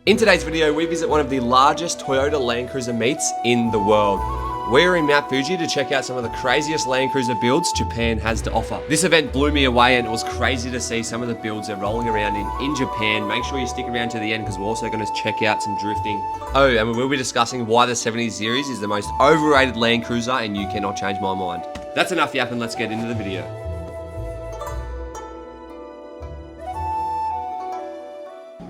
In today's video, we visit one of the largest Toyota LandCruiser meets in the world. We're in Mount Fuji to check out some of the craziest LandCruiser builds Japan has to offer. This event blew me away and it was crazy to see some of the builds they're rolling around in Japan. Make sure you stick around to the end because we're also going to check out some drifting. Oh, and we will be discussing why the 70 series is the most overrated LandCruiser and you cannot change my mind. That's enough yapping, let's get into the video.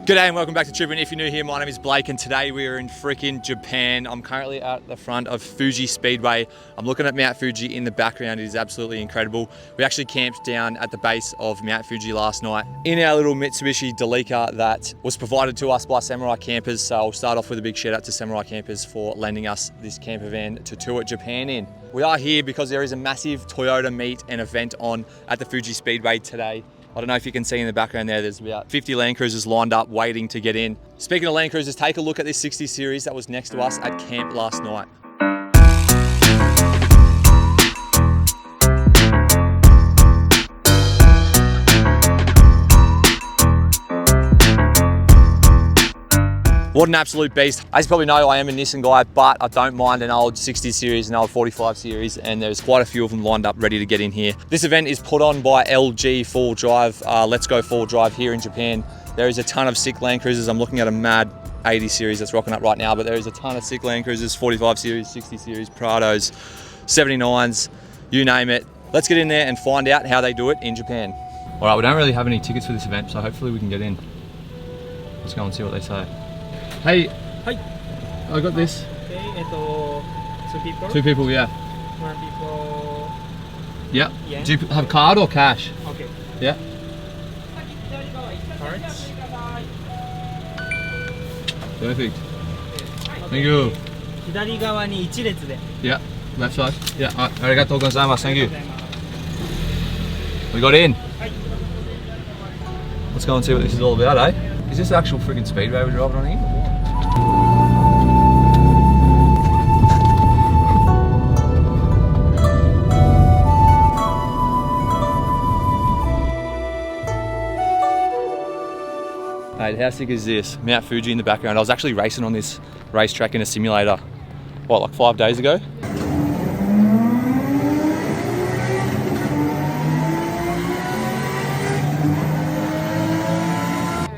G'day and welcome back to Trippin'. If you're new here, my name is Blake and today we are in freaking Japan. I'm currently at the front of Fuji Speedway. I'm looking at Mount Fuji in the background. It is absolutely incredible. We actually camped down at the base of Mount Fuji last night in our little Mitsubishi Delica that was provided to us by Samurai Campers. So I'll start off with a big shout out to Samurai Campers for lending us this camper van to tour Japan in. We are here because there is a massive Toyota meet and event on at the Fuji Speedway today. I don't know if you can see in the background there's about 50 LandCruisers lined up waiting to get in. Speaking of LandCruisers, take a look at this 60 series that was next to us at camp last night. What an absolute beast. As you probably know, I am a Nissan guy, but I don't mind an old 60 series, an old 45 series, and there's quite a few of them lined up ready to get in here. This event is put on by LG 4Drive, Let's Go 4Drive here in Japan. There is a ton of sick LandCruisers. I'm looking at a mad 80 series that's rocking up right now, but there is a ton of sick LandCruisers, 45 series, 60 series, Prados, 79s, you name it. Let's get in there and find out how they do it in Japan. All right, we don't really have any tickets for this event, so hopefully we can get in. Let's go and see what they say. Hey, hi. I got this. Okay, 2 people? 2 people, yeah. 1 people. Yeah. Yeah. Do you have card or cash? Okay. Yeah. Cards. Perfect. Thank you. 左側に1列で。 Yeah. Left side. Yeah. Arigatou gozaimasu. Thank you. We got in. Let's go and see what this is all about, eh? Is this the actual freaking Speedway we're driving on here? Mate, how sick is this? Mount Fuji in the background. I was actually racing on this racetrack in a simulator, what, like 5 days ago?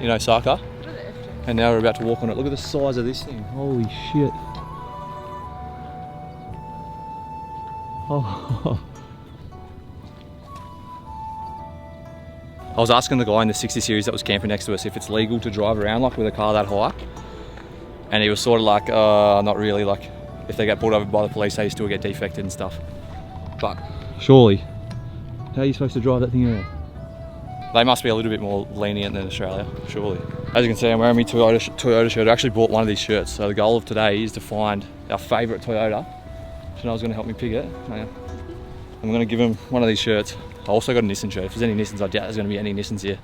In Osaka. And now we're about to walk on it. Look at the size of this thing. Holy shit. Oh. I was asking the guy in the 60 series that was camping next to us if it's legal to drive around like with a car that high. And he was sort of like, not really, like if they get pulled over by the police, they still get defected and stuff. But surely, how are you supposed to drive that thing around? They must be a little bit more lenient than Australia, surely. As you can see, I'm wearing my Toyota shirt. I actually bought one of these shirts. So the goal of today is to find our favourite Toyota. Chanel's going to help me pick it. I'm going to give him one of these shirts. I also got a Nissan shirt. If there's any Nissans, I doubt there's going to be any Nissans here.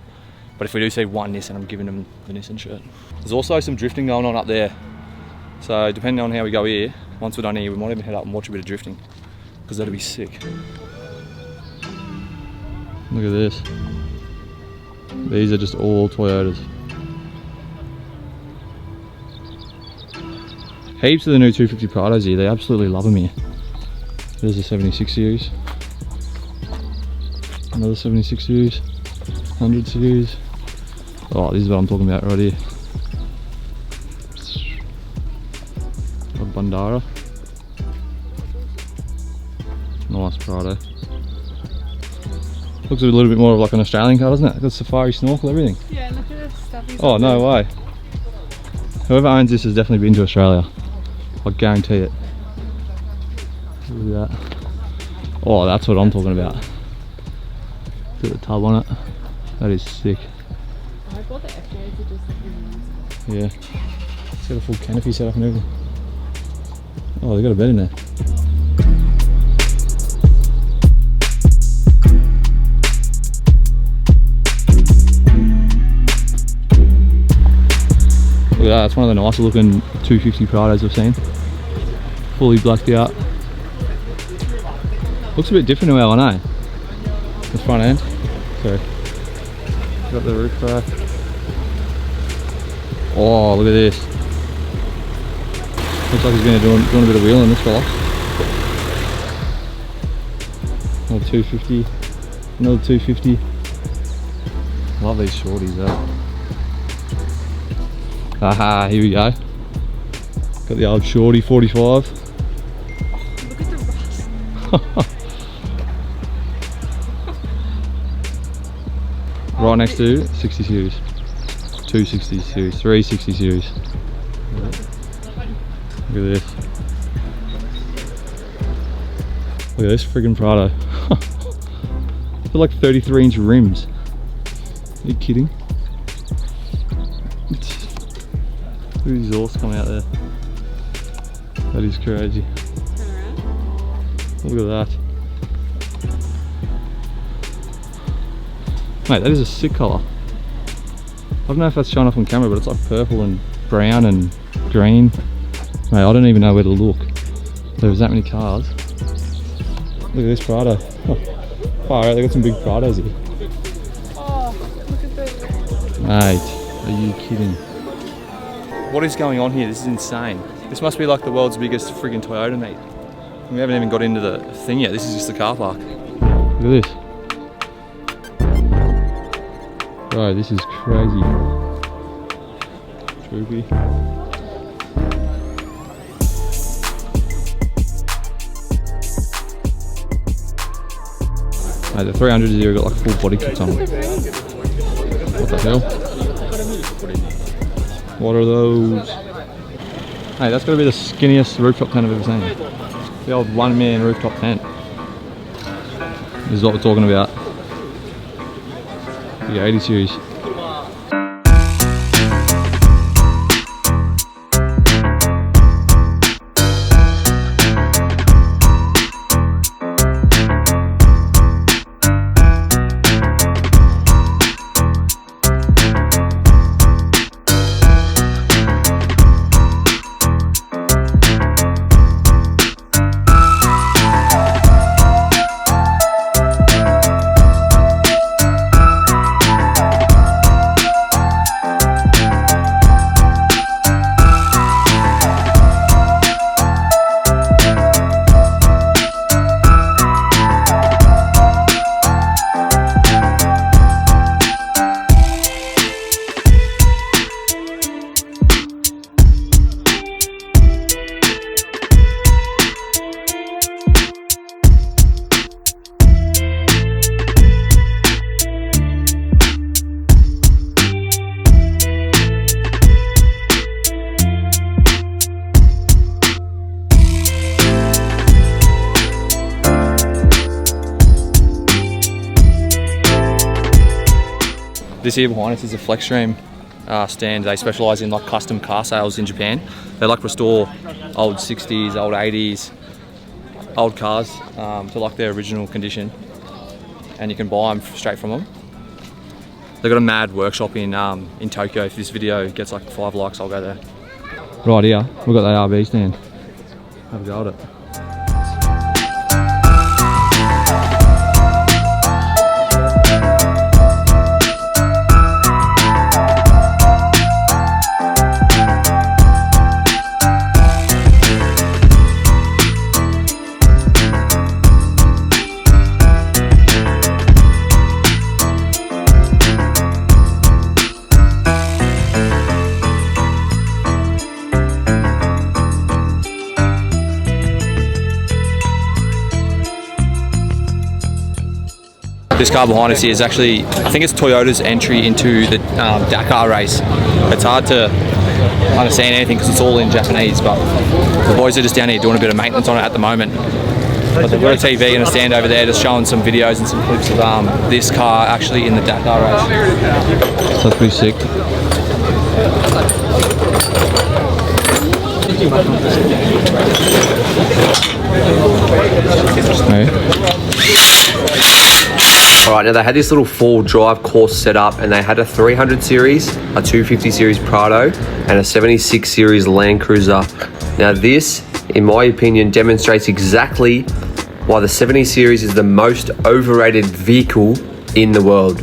But if we do see one Nissan, I'm giving them the Nissan shirt. There's also some drifting going on up there. So depending on how we go here, once we're done here, we might even head up and watch a bit of drifting. Because that'd be sick. Look at this. These are just all Toyotas. Heaps of the new 250 Prados here, they absolutely love them here. There's a 76 series. Another 76 series. 100 series. Oh, this is what I'm talking about right here. A Bandara. Nice Prado. Looks a little bit more of like an Australian car, doesn't it? Got safari snorkel, everything. Yeah, look at this stuff. Oh, no way. Whoever owns this has definitely been to Australia. I guarantee it. Look at that. Oh, that's what I'm talking about. Look at the tub on it. That is sick. I bought the F-Roads are just like Yeah. It's got a full canopy set up and everything. Oh, they got a bed in there. Look at that, that's one of the nicer looking 250 Prados I've seen. Fully blacked out. Looks a bit different to our one, eh? The front end. So, got the roof rack. Oh, look at this. Looks like he's been doing a bit of wheeling, this fella. Another 250. Another 250. Love these shorties though. Aha, here we go. Got the old shorty 45. Look at the rust. Right next to 60 series. 260 series, 360 series. Look at this. Look at this friggin' Prado. They're like 33-inch rims. Are you kidding? Look at the exhaust coming out there. That is crazy. Turn around. Look at that. Mate, that is a sick colour. I don't know if that's showing up on camera, but it's like purple and brown and green. Mate, I don't even know where to look. There's that many cars. Look at this Prado. Far out, they got some big Prados here. Oh, look at those. Mate, are you kidding? What is going on here? This is insane. This must be like the world's biggest friggin' Toyota meet. We haven't even got into the thing yet. This is just the car park. Look at this. Bro, this is crazy. Droopy. Mate, the 300 here got like full body kits on them. What the hell? What are those? Hey, that's got to be the skinniest rooftop tent I've ever seen. The old one-man rooftop tent. This is what we're talking about. The 80 series. This here behind us is a Flexstream stand. They specialise in like custom car sales in Japan. They like restore old 60s, old 80s, old cars to like their original condition, and you can buy them straight from them. They've got a mad workshop in Tokyo. If this video gets like 5 likes, I'll go there. Right here, we've got the ARB stand. Have a go at it. This car behind us here is actually, I think it's Toyota's entry into the Dakar race. It's hard to understand anything because it's all in Japanese, but the boys are just down here doing a bit of maintenance on it at the moment. But they've got a TV and a stand over there just showing some videos and some clips of this car actually in the Dakar race. So that's pretty sick. Alright, now they had this little 4-drive course set up, and they had a 300 series, a 250 series Prado, and a 76 series LandCruiser. Now this, in my opinion, demonstrates exactly why the 70 series is the most overrated vehicle in the world.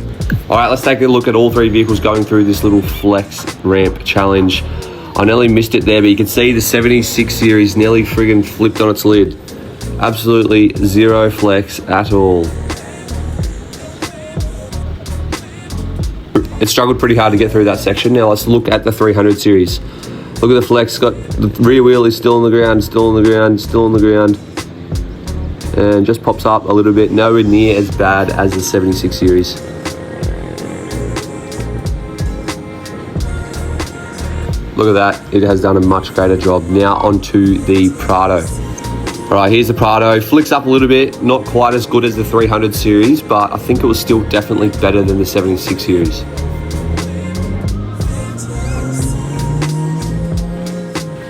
All right, let's take a look at all three vehicles going through this little flex ramp challenge. I nearly missed it there, but you can see the 76 series nearly friggin' flipped on its lid. Absolutely zero flex at all. It struggled pretty hard to get through that section. Now let's look at the 300 series. Look at the flex, got the rear wheel is still on the ground, still on the ground, still on the ground. And just pops up a little bit, nowhere near as bad as the 76 series. Look at that, it has done a much greater job. Now onto the Prado. All right, here's the Prado. Flicks up a little bit, not quite as good as the 300 series, but I think it was still definitely better than the 76 series.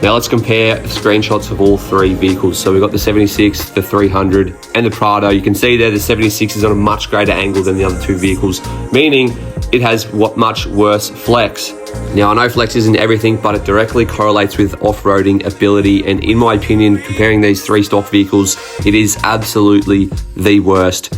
Now let's compare screenshots of all three vehicles. So we've got the 76, the 300, and the Prado. You can see there the 76 is on a much greater angle than the other two vehicles, meaning it has much worse flex. Now I know flex isn't everything, but it directly correlates with off-roading ability, and in my opinion, comparing these three stock vehicles, it is absolutely the worst.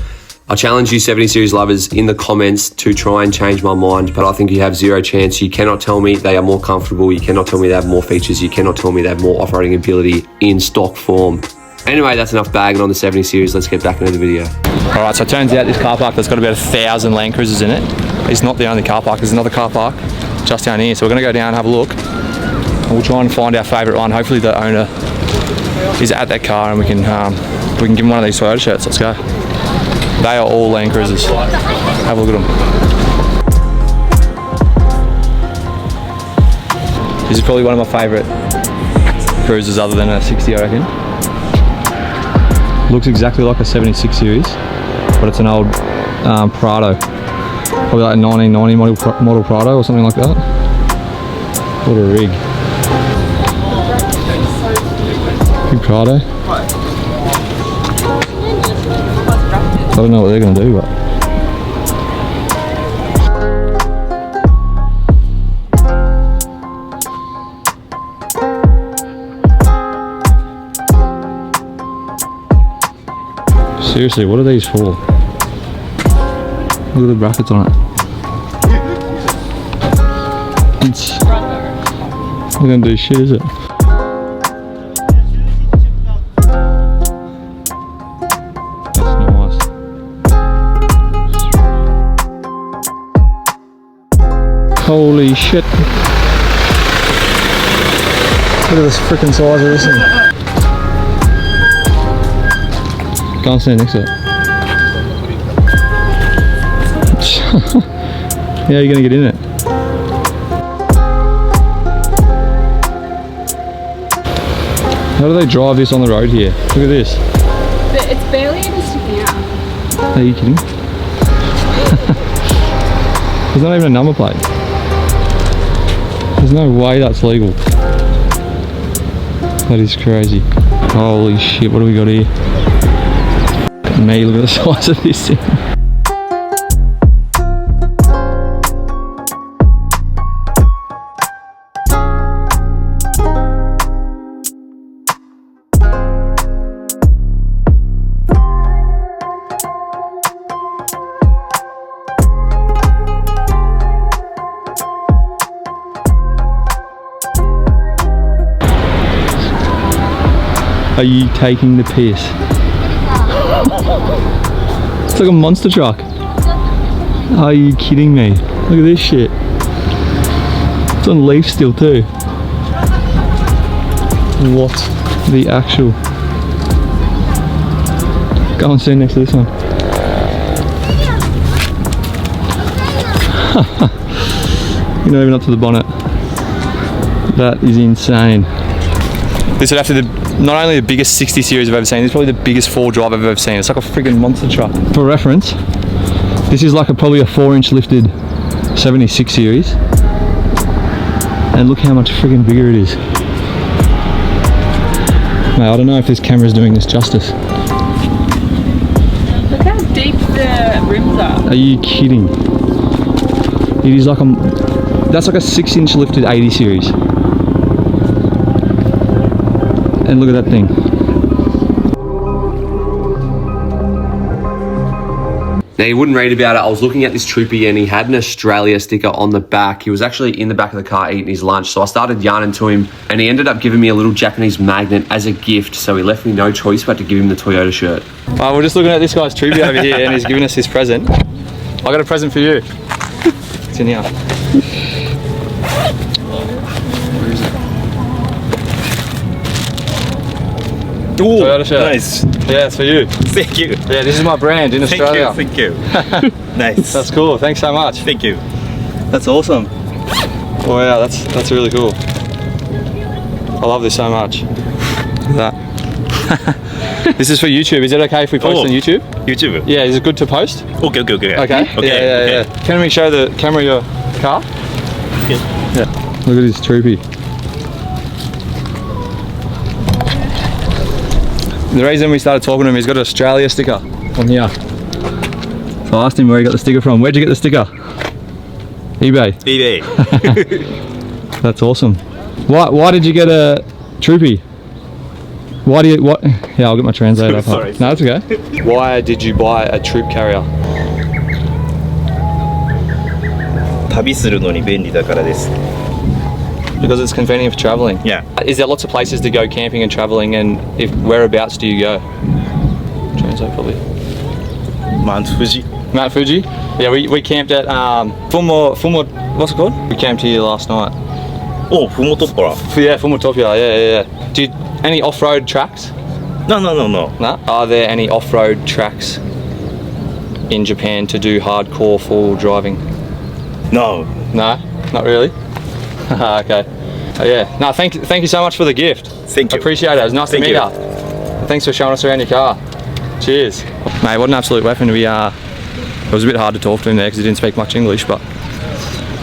I challenge you 70 series lovers in the comments to try and change my mind, but I think you have zero chance. You cannot tell me they are more comfortable. You cannot tell me they have more features. You cannot tell me they have more off-roading ability in stock form. Anyway, that's enough bagging on the 70 series. Let's get back into the video. All right, so it turns out this car park there's got about 1,000 LandCruisers in it. It's not the only car park. There's another car park just down here. So we're going to go down and have a look. And we'll try and find our favourite one. Hopefully the owner is at that car and we can give him one of these Toyota shirts. Let's go. They are all LandCruisers. Have a look at them. This is probably one of my favourite cruisers other than a 60, I reckon. Looks exactly like a 76 series, but it's an old Prado. Probably like a 1990 model Prado or something like that. What a rig. Big Prado. I don't know what they're going to do, but seriously, what are these for? Look at the brackets on it. It's not going to do shit, is it? Holy shit. Look at this freaking size of this thing. Go and stand next to it. How are you going to get in it? How do they drive this on the road here? Look at this. It's barely even sticking out. Are you kidding? There's not even a number plate. There's no way that's legal. That is crazy. Holy shit, what do we got here? Me, look at the size of this thing. Are you taking the piss? It's like a monster truck. Are you kidding me? Look at this shit. It's on leaf still too. What the actual? Go and stand next to this one. You're not even up to the bonnet. That is insane. This would have to be not only the biggest 60 series I've ever seen, it's probably the biggest 4-drive I've ever seen. It's like a friggin' monster truck. For reference, this is like probably a 4-inch lifted 76 series. And look how much friggin' bigger it is. Mate, I don't know if this camera's doing this justice. Look how deep the rims are. Are you kidding? It is like that's like a 6-inch lifted 80 series. And look at that thing. Now, you wouldn't read about it. I was looking at this troopy and he had an Australia sticker on the back. He was actually in the back of the car eating his lunch. So I started yarning to him and he ended up giving me a little Japanese magnet as a gift. So he left me no choice but to give him the Toyota shirt. We're just looking at this guy's troopy over here and he's giving us his present. I got a present for you. It's in here. Where is it? Ooh, Toyota shirt. nice. Yeah, it's for you. Thank you. Yeah, this is my brand in Australia. Thank you. Nice. That's cool. Thanks so much. Thank you. That's awesome. Wow, that's really cool. I love this so much. Look at that. This is for YouTube. Is it okay if we post on YouTube? YouTube. Yeah, is it good to post? Okay. Okay. Yeah. Can we show the camera your car? Okay. Yeah. Look at this troopy. The reason we started talking to him, he's got an Australia sticker on here. So I asked him where he got the sticker from. Where'd you get the sticker? eBay. eBay. That's awesome. Why did you get a troopy? Yeah, I'll get my translator up. Sorry. No, that's okay. Why did you buy a troop carrier? 旅するのに便利だからです。 Because it's convenient for travelling. Yeah. Is there lots of places to go camping and travelling, and whereabouts do you go? Translate probably. Mount Fuji. Mount Fuji? Yeah, we camped at Fumo, what's it called? We camped here last night. Oh, Fumotopara. Yeah, Fumotopia, yeah. Do you, any off-road tracks? No. No? Are there any off-road tracks in Japan to do hardcore four-wheel driving? No. No? Not really? Okay. Yeah. No, thank you so much for the gift. Thank you. Appreciate it. It was nice to meet you. Thanks for showing us around your car. Cheers. Mate, what an absolute weapon. It was a bit hard to talk to him there because he didn't speak much English, but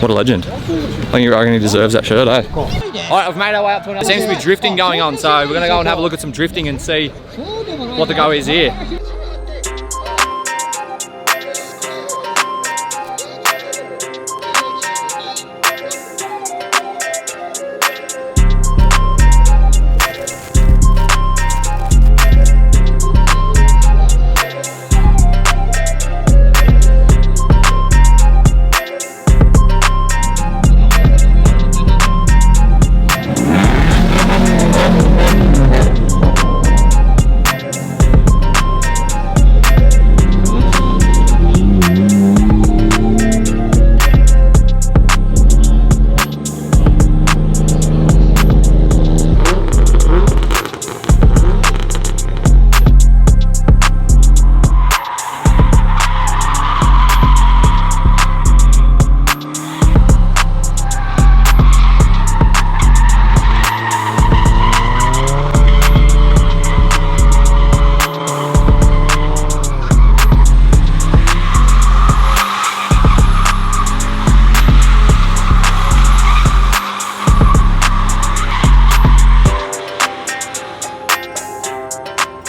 what a legend. I reckon he deserves that shirt, eh? Alright, I've made our way up to another. There seems to be drifting going on, so we're going to go and have a look at some drifting and see what the go is here.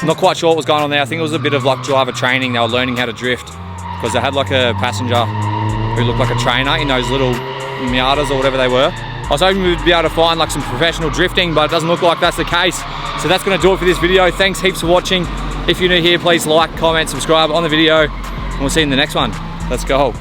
I'm not quite sure what was going on there. I think it was a bit of like driver training. They were learning how to drift because they had like a passenger who looked like a trainer in those little Miatas or whatever they were. I was hoping we'd be able to find like some professional drifting, but it doesn't look like that's the case. So that's going to do it for this video. Thanks heaps for watching. If you're new here, please like, comment, subscribe on the video, and we'll see you in the next one. Let's go.